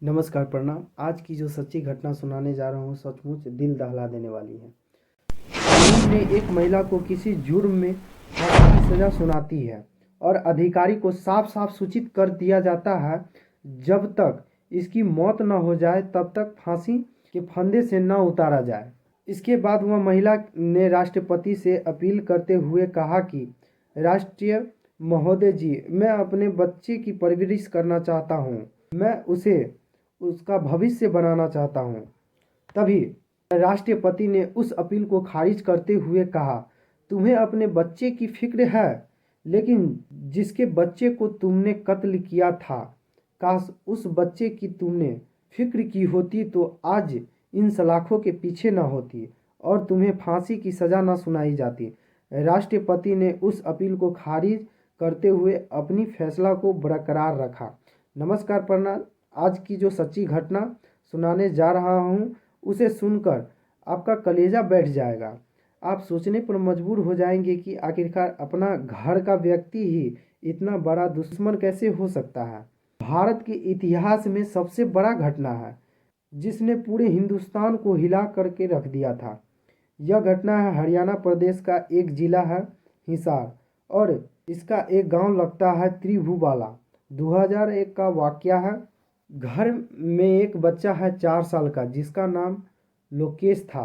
नमस्कार, प्रणाम। आज की जो सच्ची घटना सुनाने जा रहा हूँ सचमुच दिल दहला देने वाली है। कानून ने एक महिला को किसी जुर्म में फांसी की सजा सुनाती है और अधिकारी को साफ साफ सूचित कर दिया जाता है जब तक इसकी मौत न हो जाए तब तक फांसी के फंदे से न उतारा जाए। इसके बाद वह महिला ने राष्ट्रपति से अपील करते हुए कहा कि राष्ट्रीय महोदय जी, मैं अपने बच्चे की परवरिश करना चाहता हूँ, मैं उसे उसका भविष्य बनाना चाहता हूँ। तभी राष्ट्रपति ने उस अपील को खारिज करते हुए कहा, तुम्हें अपने बच्चे की फिक्र है, लेकिन जिसके बच्चे को तुमने कत्ल किया था, काश उस बच्चे की तुमने फिक्र की होती तो आज इन सलाखों के पीछे न होती और तुम्हें फांसी की सज़ा न सुनाई जाती। राष्ट्रपति ने उस अपील को खारिज करते हुए अपनी फैसला को बरकरार रखा। नमस्कार, प्रणाम। आज की जो सच्ची घटना सुनाने जा रहा हूँ उसे सुनकर आपका कलेजा बैठ जाएगा। आप सोचने पर मजबूर हो जाएंगे कि आखिरकार अपना घर का व्यक्ति ही इतना बड़ा दुश्मन कैसे हो सकता है। भारत के इतिहास में सबसे बड़ा घटना है जिसने पूरे हिंदुस्तान को हिला करके रख दिया था। यह घटना है हरियाणा प्रदेश का एक जिला है हिसार और इसका एक गांव लगता है त्रिभुवाला। 2001 का वाकया है। घर में एक बच्चा है 4 साल का जिसका नाम लोकेश था।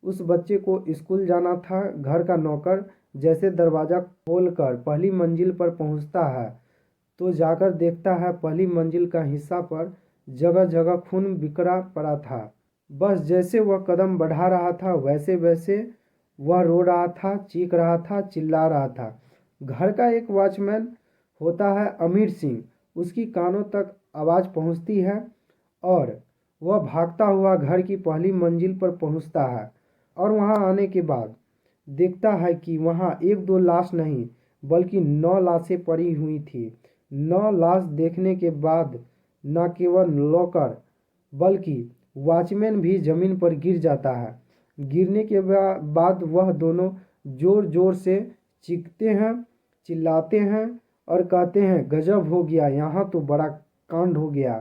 उस बच्चे को स्कूल जाना था। घर का नौकर जैसे दरवाज़ा खोलकर पहली मंजिल पर पहुंचता है तो जाकर देखता है पहली मंजिल का हिस्सा पर जगह जगह खून बिखरा पड़ा था। बस जैसे वह कदम बढ़ा रहा था वैसे वैसे वह रो रहा था, चीख रहा था, चिल्ला रहा था। घर का एक वॉचमैन होता है अमीर सिंह, उसकी कानों तक आवाज़ पहुंचती है और वह भागता हुआ घर की पहली मंजिल पर पहुंचता है और वहां आने के बाद देखता है कि वहां एक दो लाश नहीं बल्कि 9 लाशें पड़ी हुई थी। 9 लाश देखने के बाद न केवल नौकर बल्कि वॉचमैन भी जमीन पर गिर जाता है। गिरने के बाद वह दोनों जोर जोर से चीखते हैं, चिल्लाते हैं और कहते हैं गजब हो गया, यहाँ तो बड़ा कांड हो गया,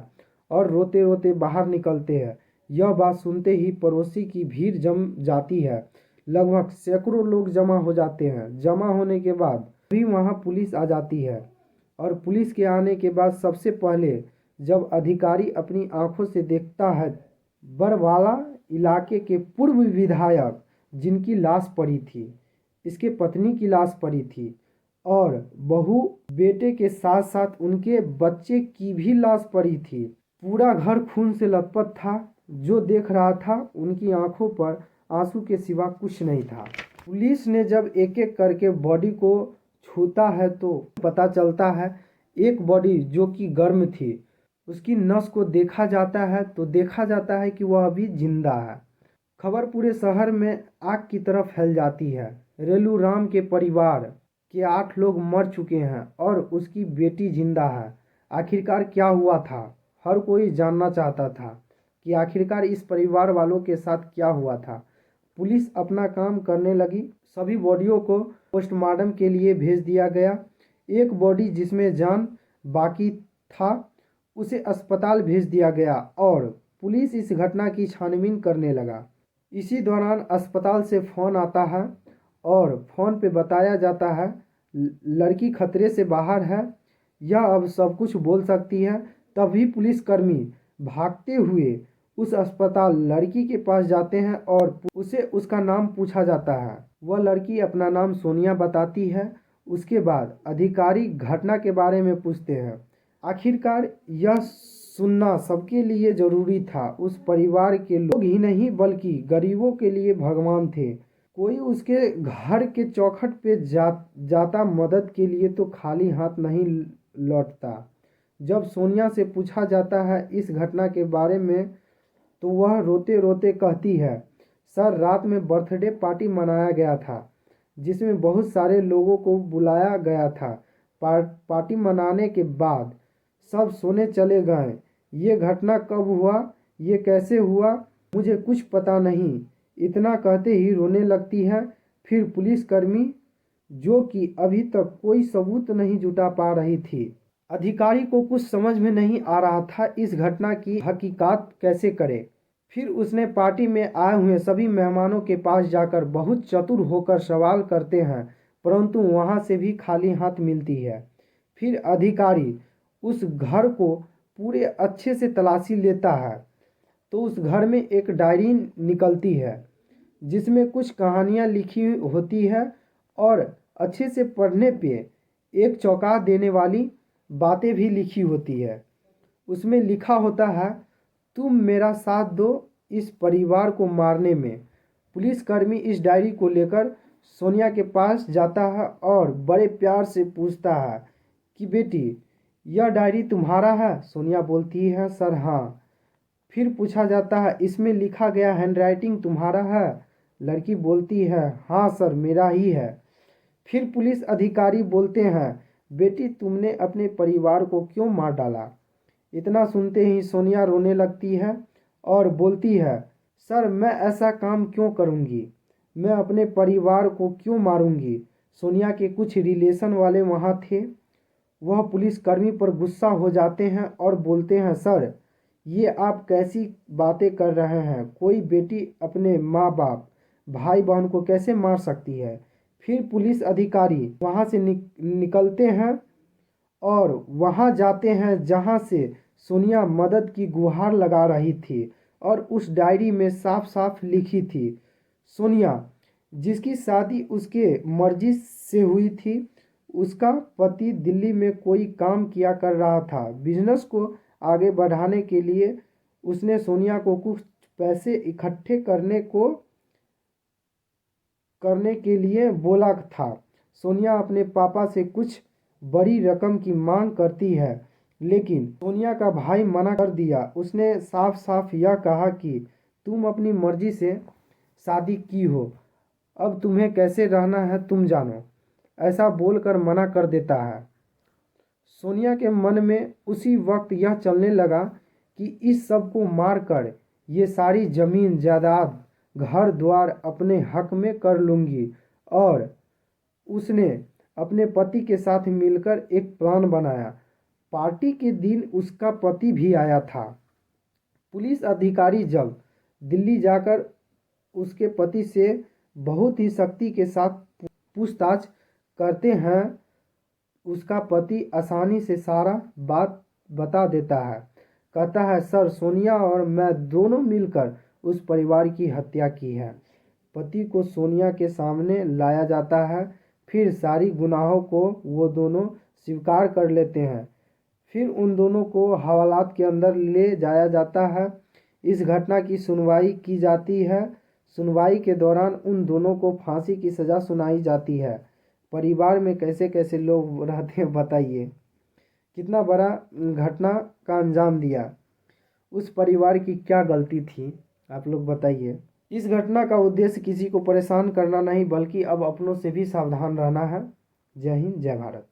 और रोते रोते बाहर निकलते हैं। यह बात सुनते ही पड़ोसी की भीड़ जम जाती है। लगभग सैकड़ों लोग जमा हो जाते हैं। जमा होने के बाद भी वहाँ पुलिस आ जाती है और पुलिस के आने के बाद सबसे पहले जब अधिकारी अपनी आंखों से देखता है बरवाला इलाके के पूर्व विधायक जिनकी लाश पड़ी थी, इसके पत्नी की लाश पड़ी थी और बहू बेटे के साथ साथ उनके बच्चे की भी लाश पड़ी थी। पूरा घर खून से लथपथ था। जो देख रहा था उनकी आंखों पर आंसू के सिवा कुछ नहीं था। पुलिस ने जब एक एक करके बॉडी को छूता है तो पता चलता है एक बॉडी जो कि गर्म थी, उसकी नस को देखा जाता है तो देखा जाता है कि वह अभी जिंदा है। खबर पूरे शहर में आग की तरह फैल जाती है। रेलू राम के परिवार के 8 लोग मर चुके हैं और उसकी बेटी जिंदा है। आखिरकार क्या हुआ था? हर कोई जानना चाहता था कि आखिरकार इस परिवार वालों के साथ क्या हुआ था। पुलिस अपना काम करने लगी। सभी बॉडियों को पोस्टमार्टम के लिए भेज दिया गया। एक बॉडी जिसमें जान बाकी था उसे अस्पताल भेज दिया गया और पुलिस इस घटना की छानबीन करने लगा। इसी दौरान अस्पताल से फ़ोन आता है और फ़ोन पे बताया जाता है लड़की खतरे से बाहर है, यह अब सब कुछ बोल सकती है। तभी पुलिसकर्मी भागते हुए उस अस्पताल लड़की के पास जाते हैं और उसे उसका नाम पूछा जाता है। वह लड़की अपना नाम सोनिया बताती है। उसके बाद अधिकारी घटना के बारे में पूछते हैं। आखिरकार यह सुनना सबके लिए ज़रूरी था। उस परिवार के लोग ही नहीं बल्कि गरीबों के लिए भगवान थे। कोई उसके घर के चौखट पे जाता मदद के लिए तो खाली हाथ नहीं लौटता। जब सोनिया से पूछा जाता है इस घटना के बारे में तो वह रोते रोते कहती है, सर रात में बर्थडे पार्टी मनाया गया था जिसमें बहुत सारे लोगों को बुलाया गया था। पार्टी मनाने के बाद सब सोने चले गए। ये घटना कब हुआ, ये कैसे हुआ, मुझे कुछ पता नहीं। इतना कहते ही रोने लगती है। फिर पुलिसकर्मी जो कि अभी तक कोई सबूत नहीं जुटा पा रही थी अधिकारी को कुछ समझ में नहीं आ रहा था इस घटना की हकीकत कैसे करे। फिर उसने पार्टी में आए हुए सभी मेहमानों के पास जाकर बहुत चतुर होकर सवाल करते हैं, परंतु वहां से भी खाली हाथ मिलती है। फिर अधिकारी उस घर को पूरे अच्छे से तलाशी लेता है तो उस घर में एक डायरी निकलती है जिसमें कुछ कहानियाँ लिखी होती है और अच्छे से पढ़ने पे एक चौंका देने वाली बातें भी लिखी होती है। उसमें लिखा होता है, तुम मेरा साथ दो इस परिवार को मारने में। पुलिसकर्मी इस डायरी को लेकर सोनिया के पास जाता है और बड़े प्यार से पूछता है कि बेटी यह डायरी तुम्हारा है? सोनिया बोलती है, सर हाँ। फिर पूछा जाता है, इसमें लिखा गया हैंडराइटिंग तुम्हारा है? लड़की बोलती है, हाँ सर मेरा ही है। फिर पुलिस अधिकारी बोलते हैं, बेटी तुमने अपने परिवार को क्यों मार डाला? इतना सुनते ही सोनिया रोने लगती है और बोलती है, सर मैं ऐसा काम क्यों करूँगी, मैं अपने परिवार को क्यों मारूंगी? सोनिया के कुछ रिलेशन वाले वहाँ थे, वह पुलिसकर्मी पर गुस्सा हो जाते हैं और बोलते हैं, सर ये आप कैसी बातें कर रहे हैं? कोई बेटी अपने माँ बाप भाई बहन को कैसे मार सकती है? फिर पुलिस अधिकारी वहाँ से निकलते हैं और वहाँ जाते हैं जहाँ से सोनिया मदद की गुहार लगा रही थी और उस डायरी में साफ साफ लिखी थी, सोनिया जिसकी शादी उसके मर्जी से हुई थी, उसका पति दिल्ली में कोई काम किया कर रहा था। बिजनेस को आगे बढ़ाने के लिए उसने सोनिया को कुछ पैसे इकट्ठे करने के लिए बोला था। सोनिया अपने पापा से कुछ बड़ी रकम की मांग करती है, लेकिन सोनिया का भाई मना कर दिया। उसने साफ साफ यह कहा कि तुम अपनी मर्जी से शादी की हो, अब तुम्हें कैसे रहना है तुम जानो, ऐसा बोलकर मना कर देता है। सोनिया के मन में उसी वक्त यह चलने लगा कि इस सब को मार कर ये सारी ज़मीन जायदाद घर द्वार अपने हक में कर लूँगी। और उसने अपने पति के साथ मिलकर एक प्लान बनाया। पार्टी के दिन उसका पति भी आया था। पुलिस अधिकारी जब दिल्ली जाकर उसके पति से बहुत ही सख्ती के साथ पूछताछ करते हैं, उसका पति आसानी से सारा बात बता देता है। कहता है, सर सोनिया और मैं दोनों मिलकर उस परिवार की हत्या की है। पति को सोनिया के सामने लाया जाता है, फिर सारी गुनाहों को वो दोनों स्वीकार कर लेते हैं। फिर उन दोनों को हवालात के अंदर ले जाया जाता है। इस घटना की सुनवाई की जाती है। सुनवाई के दौरान उन दोनों को फांसी की सज़ा सुनाई जाती है। परिवार में कैसे कैसे लोग रहते हैं बताइए, कितना बड़ा घटना का अंजाम दिया। उस परिवार की क्या गलती थी, आप लोग बताइए। इस घटना का उद्देश्य किसी को परेशान करना नहीं, बल्कि अब अपनों से भी सावधान रहना है। जय हिंद, जय भारत।